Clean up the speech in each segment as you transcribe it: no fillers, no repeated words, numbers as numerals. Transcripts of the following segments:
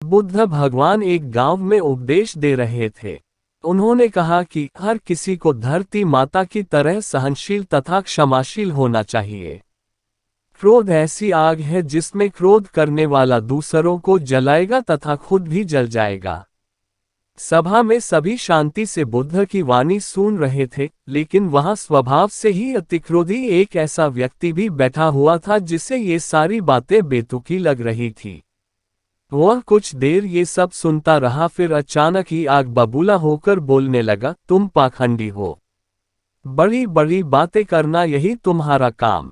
बुद्ध भगवान एक गांव में उपदेश दे रहे थे। उन्होंने कहा कि हर किसी को धरती माता की तरह सहनशील तथा क्षमाशील होना चाहिए। क्रोध ऐसी आग है जिसमें क्रोध करने वाला दूसरों को जलाएगा तथा खुद भी जल जाएगा। सभा में सभी शांति से बुद्ध की वाणी सुन रहे थे, लेकिन वहां स्वभाव से ही अतिक्रोधी एक ऐसा व्यक्ति भी बैठा हुआ था जिसे ये सारी बातें बेतुकी लग रही थी। वह कुछ देर ये सब सुनता रहा, फिर अचानक ही आग बबूला होकर बोलने लगा, तुम पाखंडी हो। बड़ी बड़ी बातें करना यही तुम्हारा काम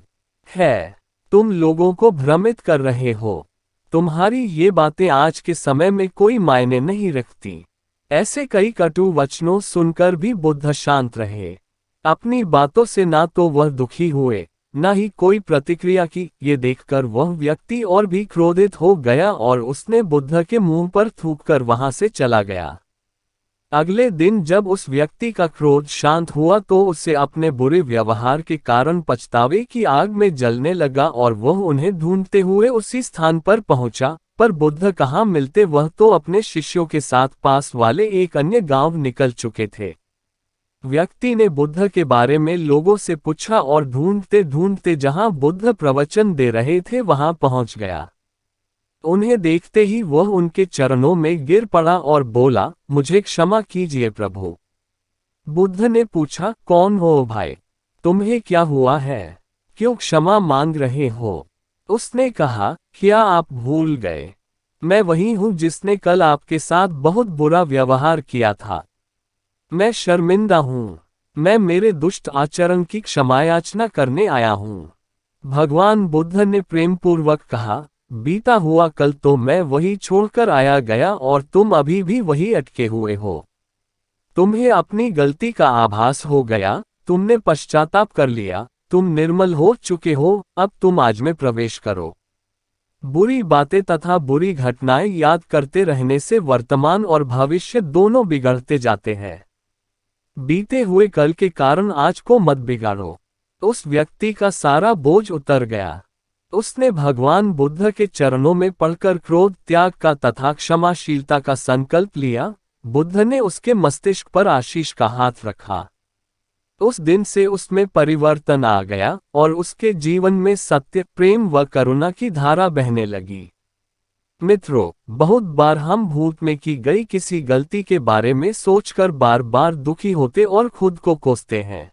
है। तुम लोगों को भ्रमित कर रहे हो। तुम्हारी ये बातें आज के समय में कोई मायने नहीं रखती। ऐसे कई कटु वचनों सुनकर भी बुद्ध शांत रहे। अपनी बातों से ना तो वह दुखी हुए, न ही कोई प्रतिक्रिया की। ये देखकर वह व्यक्ति और भी क्रोधित हो गया और उसने बुद्ध के मुंह पर थूककर वहां से चला गया। अगले दिन जब उस व्यक्ति का क्रोध शांत हुआ तो उसे अपने बुरे व्यवहार के कारण पछतावे की आग में जलने लगा और वह उन्हें ढूंढते हुए उसी स्थान पर पहुंचा, पर बुद्ध कहाँ मिलते। वह तो अपने शिष्यों के साथ पास वाले एक अन्य गांव निकल चुके थे। व्यक्ति ने बुद्ध के बारे में लोगों से पूछा और ढूंढते ढूंढते जहां बुद्ध प्रवचन दे रहे थे वहां पहुंच गया। उन्हें देखते ही वह उनके चरणों में गिर पड़ा और बोला, मुझे क्षमा कीजिए प्रभु। बुद्ध ने पूछा, कौन हो भाई? तुम्हें क्या हुआ है? क्यों क्षमा मांग रहे हो? उसने कहा, क्या आप भूल गए? मैं वही हूं जिसने कल आपके साथ बहुत बुरा व्यवहार किया था। मैं शर्मिंदा हूं। मैं मेरे दुष्ट आचरण की क्षमायाचना करने आया हूं। भगवान बुद्ध ने प्रेमपूर्वक कहा, बीता हुआ कल तो मैं वही छोड़कर आया गया और तुम अभी भी वही अटके हुए हो। तुम्हें अपनी गलती का आभास हो गया, तुमने पश्चाताप कर लिया, तुम निर्मल हो चुके हो, अब तुम आज में प्रवेश करो। बुरी बातें तथा बुरी घटनाएं याद करते रहने से वर्तमान और भविष्य दोनों बिगड़ते जाते हैं। बीते हुए कल के कारण आज को मत बिगाड़ो। उस व्यक्ति का सारा बोझ उतर गया। उसने भगवान बुद्ध के चरणों में पड़कर क्रोध त्याग का तथा क्षमाशीलता का संकल्प लिया। बुद्ध ने उसके मस्तिष्क पर आशीष का हाथ रखा। उस दिन से उसमें परिवर्तन आ गया और उसके जीवन में सत्य, प्रेम व करुणा की धारा बहने लगी। मित्रों, बहुत बार हम भूत में की गई किसी गलती के बारे में सोचकर बार बार दुखी होते और खुद को कोसते हैं।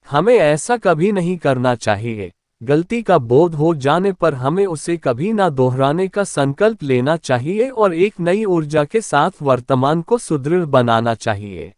हमें ऐसा कभी नहीं करना चाहिए। गलती का बोध हो जाने पर हमें उसे कभी ना दोहराने का संकल्प लेना चाहिए और एक नई ऊर्जा के साथ वर्तमान को सुदृढ़ बनाना चाहिए।